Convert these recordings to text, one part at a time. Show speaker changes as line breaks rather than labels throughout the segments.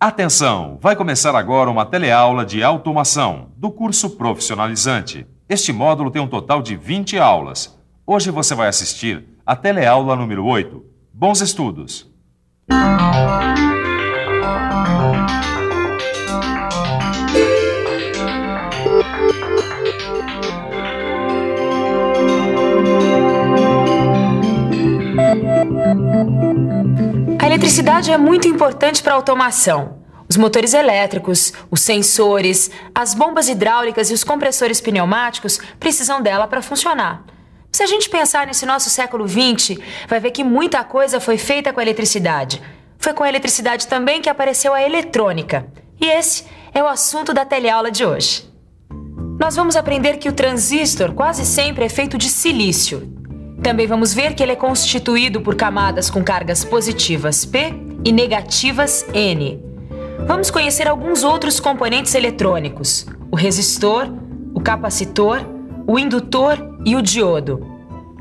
Atenção! Vai começar agora uma teleaula de automação do curso profissionalizante. Este módulo tem um total de 20 aulas. Hoje você vai assistir a teleaula número 8. Bons estudos!
A eletricidade é muito importante para a automação. Os motores elétricos, os sensores, as bombas hidráulicas e os compressores pneumáticos precisam dela para funcionar. Se a gente pensar nesse nosso século XX, vai ver que muita coisa foi feita com a eletricidade. Foi com a eletricidade também que apareceu a eletrônica. E esse é o assunto da teleaula de hoje. Nós vamos aprender que o transistor quase sempre é feito de silício. Também vamos ver que ele é constituído por camadas com cargas positivas P e negativas N. Vamos conhecer alguns outros componentes eletrônicos: o resistor, o capacitor, o indutor e o diodo.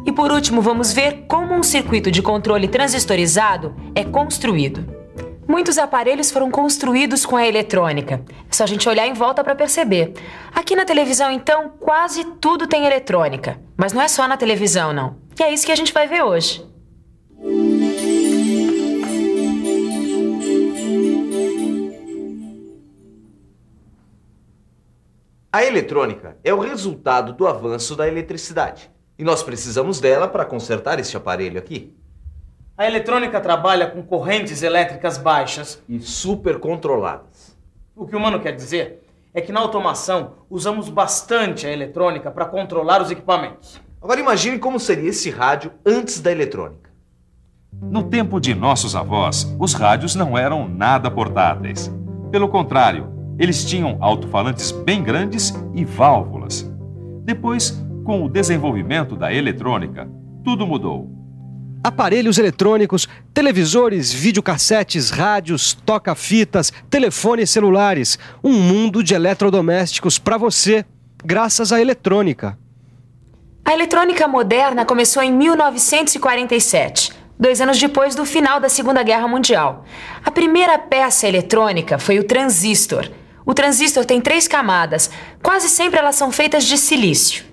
E por último, vamos ver como um circuito de controle transistorizado é construído. Muitos aparelhos foram construídos com a eletrônica. É só a gente olhar em volta para perceber. Aqui na televisão, então, quase tudo tem eletrônica. Mas não é só na televisão, não. E é isso que a gente vai ver hoje.
A eletrônica é o resultado do avanço da eletricidade. E nós precisamos dela para consertar este aparelho aqui.
A eletrônica trabalha com correntes elétricas baixas
e supercontroladas.
O que o Mano quer dizer é que na automação usamos bastante a eletrônica para controlar os equipamentos.
Agora imagine como seria esse rádio antes da eletrônica.
No tempo de nossos avós, os rádios não eram nada portáteis. Pelo contrário, eles tinham alto-falantes bem grandes e válvulas. Depois, com o desenvolvimento da eletrônica, tudo mudou.
Aparelhos eletrônicos, televisores, videocassetes, rádios, toca-fitas, telefones celulares. Um mundo de eletrodomésticos para você, graças à eletrônica.
A eletrônica moderna começou em 1947, 2 anos depois do final da Segunda Guerra Mundial. A primeira peça eletrônica foi o transistor. O transistor tem 3 camadas. Quase sempre elas são feitas de silício.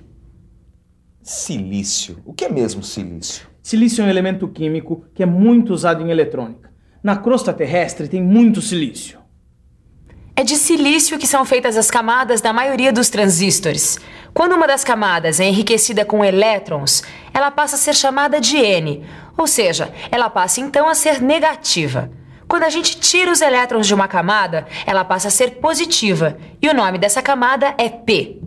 Silício? O que é mesmo silício?
Silício é um elemento químico que é muito usado em eletrônica. Na crosta terrestre tem muito silício.
É de silício que são feitas as camadas da maioria dos transistores. Quando uma das camadas é enriquecida com elétrons, ela passa a ser chamada de N, ou seja, ela passa então a ser negativa. Quando a gente tira os elétrons de uma camada, ela passa a ser positiva, e o nome dessa camada é P.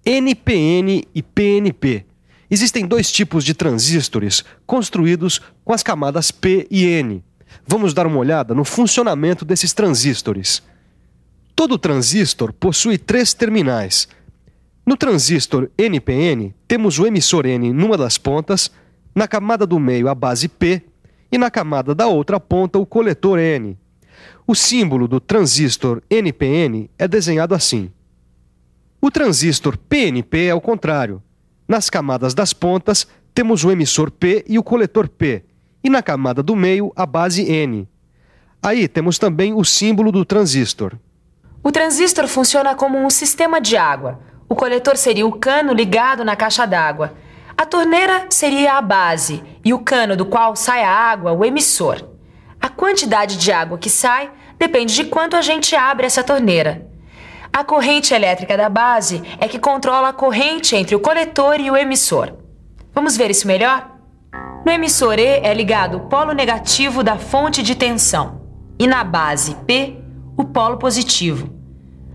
NPN e PNP. Existem 2 tipos de transistores construídos com as camadas P e N. Vamos dar uma olhada no funcionamento desses transistores. Todo transistor possui 3 terminais. No transistor NPN, temos o emissor N numa das pontas, na camada do meio a base P e na camada da outra ponta o coletor N. O símbolo do transistor NPN é desenhado assim. O transistor PNP é o contrário. Nas camadas das pontas, temos o emissor P e o coletor P, e na camada do meio, a base N. Aí temos também o símbolo do transistor.
O transistor funciona como um sistema de água. O coletor seria o cano ligado na caixa d'água. A torneira seria a base, e o cano do qual sai a água, o emissor. A quantidade de água que sai depende de quanto a gente abre essa torneira. A corrente elétrica da base é que controla a corrente entre o coletor e o emissor. Vamos ver isso melhor? No emissor E é ligado o polo negativo da fonte de tensão e na base P, o polo positivo.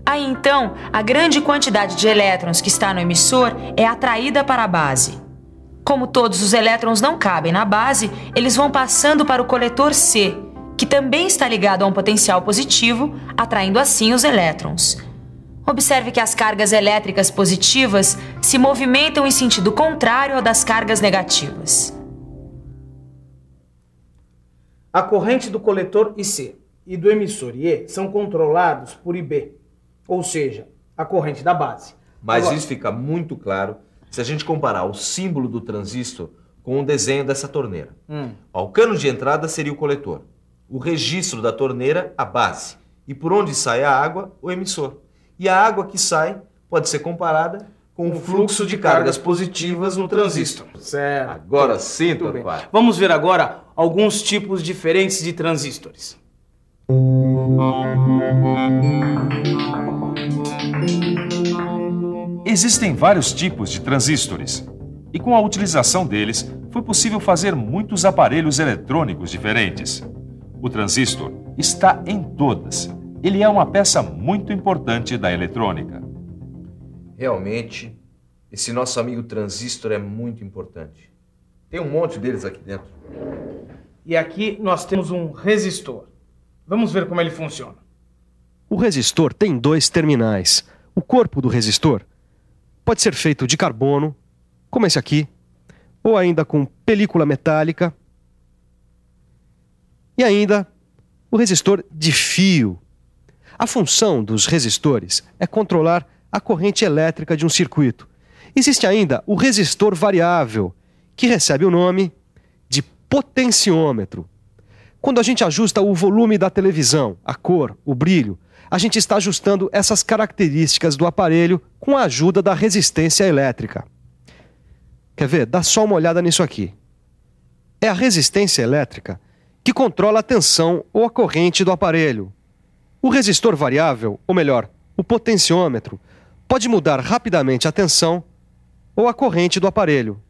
Aí então, a grande quantidade de elétrons que está no emissor é atraída para a base. Como todos os elétrons não cabem na base, eles vão passando para o coletor C, que também está ligado a um potencial positivo, atraindo assim os elétrons. Observe que as cargas elétricas positivas se movimentam em sentido contrário ao das cargas negativas.
A corrente do coletor IC e do emissor IE são controlados por IB, ou seja, a corrente da base.
Mas
Agora,
isso fica muito claro se a gente comparar o símbolo do transistor com o desenho dessa torneira. O cano de entrada seria o coletor, o registro da torneira, a base, e por onde sai a água, o emissor. E a água que sai pode ser comparada com o fluxo de cargas positivas no transistor.
Certo.
Agora sim,
Muito bem.
Torquato.
Vamos ver agora alguns tipos diferentes de transistores.
Existem vários tipos de transistores, e com a utilização deles foi possível fazer muitos aparelhos eletrônicos diferentes. O transistor está em todas. Ele é uma peça muito importante da eletrônica.
Realmente, esse nosso amigo transistor é muito importante. Tem um monte deles aqui dentro.
E aqui nós temos um resistor. Vamos ver como ele funciona.
O resistor tem 2 terminais. O corpo do resistor pode ser feito de carbono, como esse aqui, ou ainda com película metálica. E ainda o resistor de fio. A função dos resistores é controlar a corrente elétrica de um circuito. Existe ainda o resistor variável, que recebe o nome de potenciômetro. Quando a gente ajusta o volume da televisão, a cor, o brilho, a gente está ajustando essas características do aparelho com a ajuda da resistência elétrica. Quer ver? Dá só uma olhada nisso aqui. É a resistência elétrica que controla a tensão ou a corrente do aparelho. O resistor variável, ou melhor, o potenciômetro, pode mudar rapidamente a tensão ou a corrente do aparelho.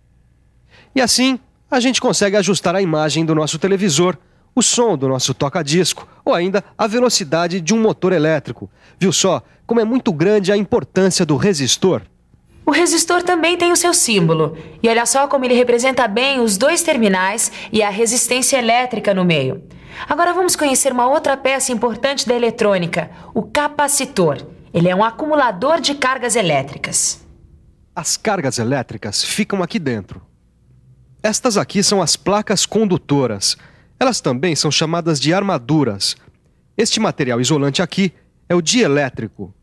E assim, a gente consegue ajustar a imagem do nosso televisor, o som do nosso toca-disco ou ainda a velocidade de um motor elétrico. Viu só como é muito grande a importância do resistor?
O resistor também tem o seu símbolo. E olha só como ele representa bem os 2 terminais e a resistência elétrica no meio. Agora vamos conhecer uma outra peça importante da eletrônica, o capacitor. Ele é um acumulador de cargas elétricas.
As cargas elétricas ficam aqui dentro. Estas aqui são as placas condutoras. Elas também são chamadas de armaduras. Este material isolante aqui é o dielétrico.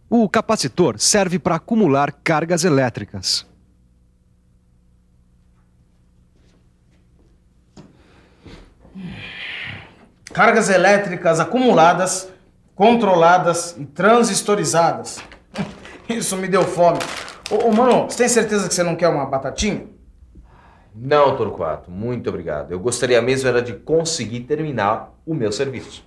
O capacitor serve para acumular cargas elétricas.
Cargas elétricas acumuladas, controladas e transistorizadas. Isso me deu fome. Ô, mano, você tem certeza que você não quer uma batatinha?
Não, Torquato, muito obrigado. Eu gostaria mesmo era de conseguir terminar o meu serviço.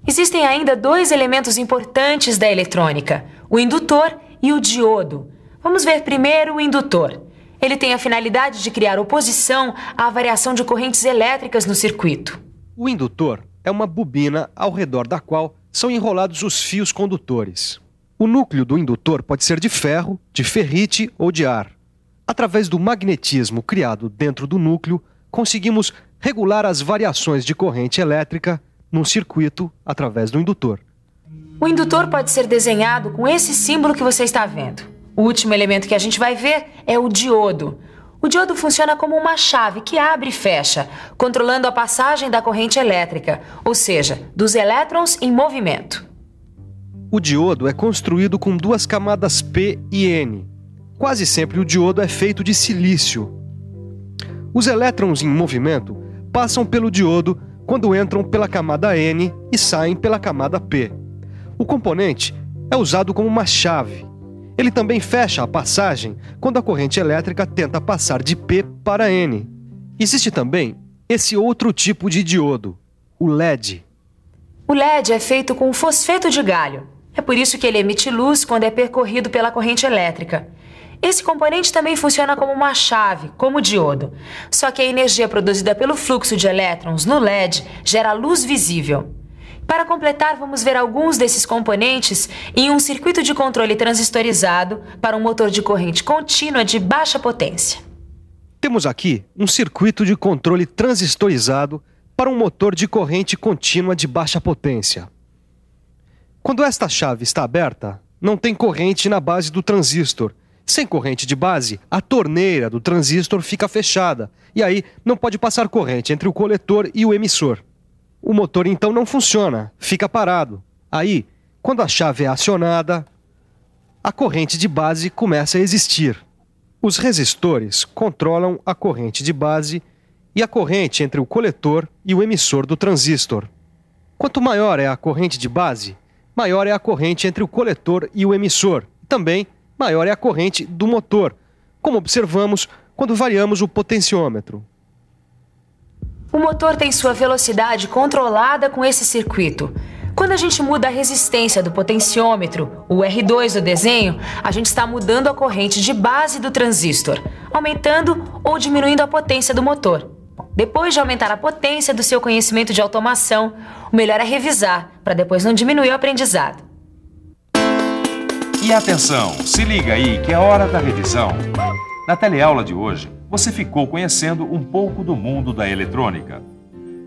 Existem ainda 2 elementos importantes da eletrônica, o indutor e o diodo. Vamos ver primeiro o indutor. Ele tem a finalidade de criar oposição à variação de correntes elétricas no circuito.
O indutor é uma bobina ao redor da qual são enrolados os fios condutores. O núcleo do indutor pode ser de ferro, de ferrite ou de ar. Através do magnetismo criado dentro do núcleo, conseguimos regular as variações de corrente elétrica num circuito através do indutor.
O indutor pode ser desenhado com esse símbolo que você está vendo. O último elemento que a gente vai ver é o diodo. O diodo funciona como uma chave que abre e fecha, controlando a passagem da corrente elétrica, ou seja, dos elétrons em movimento.
O diodo é construído com 2 camadas P e N. Quase sempre o diodo é feito de silício. Os elétrons em movimento passam pelo diodo quando entram pela camada N e saem pela camada P. O componente é usado como uma chave. Ele também fecha a passagem quando a corrente elétrica tenta passar de P para N. Existe também esse outro tipo de diodo, o LED.
O LED é feito com fosfeto de galho. É por isso que ele emite luz quando é percorrido pela corrente elétrica. Esse componente também funciona como uma chave, como o diodo. Só que a energia produzida pelo fluxo de elétrons no LED gera luz visível. Para completar, vamos ver alguns desses componentes em um circuito de controle transistorizado para um motor de corrente contínua de baixa potência.
Temos aqui um circuito de controle transistorizado para um motor de corrente contínua de baixa potência. Quando esta chave está aberta, não tem corrente na base do transistor. Sem corrente de base, a torneira do transistor fica fechada e aí não pode passar corrente entre o coletor e o emissor. O motor então não funciona, fica parado. Aí, quando a chave é acionada, a corrente de base começa a existir. Os resistores controlam a corrente de base e a corrente entre o coletor e o emissor do transistor. Quanto maior é a corrente de base, maior é a corrente entre o coletor e o emissor. Também, maior é a corrente do motor, como observamos quando variamos o potenciômetro.
O motor tem sua velocidade controlada com esse circuito. Quando a gente muda a resistência do potenciômetro, o R2 do desenho, a gente está mudando a corrente de base do transistor, aumentando ou diminuindo a potência do motor. Depois de aumentar a potência do seu conhecimento de automação, o melhor é revisar, para depois não diminuir o aprendizado.
E atenção, se liga aí que é hora da revisão. Na teleaula de hoje, você ficou conhecendo um pouco do mundo da eletrônica.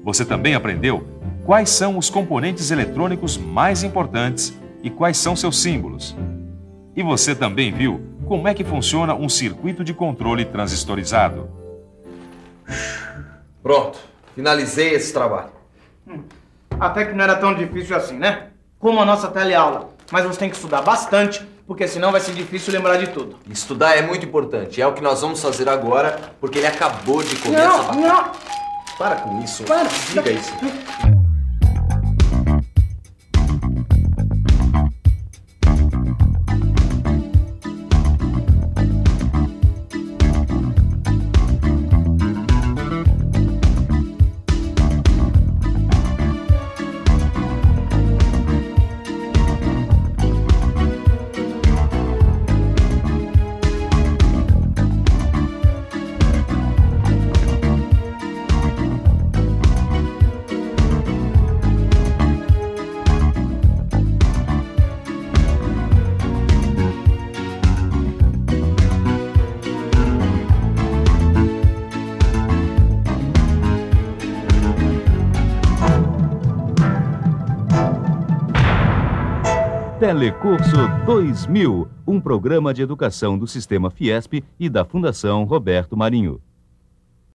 Você também aprendeu quais são os componentes eletrônicos mais importantes e quais são seus símbolos. E você também viu como é que funciona um circuito de controle transistorizado.
Pronto, finalizei esse trabalho.
Até que não era tão difícil assim, né? Como a nossa teleaula. Mas você tem que estudar bastante, porque senão vai ser difícil lembrar de tudo.
Estudar é muito importante. É o que nós vamos fazer agora, porque ele acabou de comer essa batata.
Não!
Para com isso.
Para!
Diga isso.
Telecurso 2000, um programa de educação do Sistema Fiesp e da Fundação Roberto Marinho.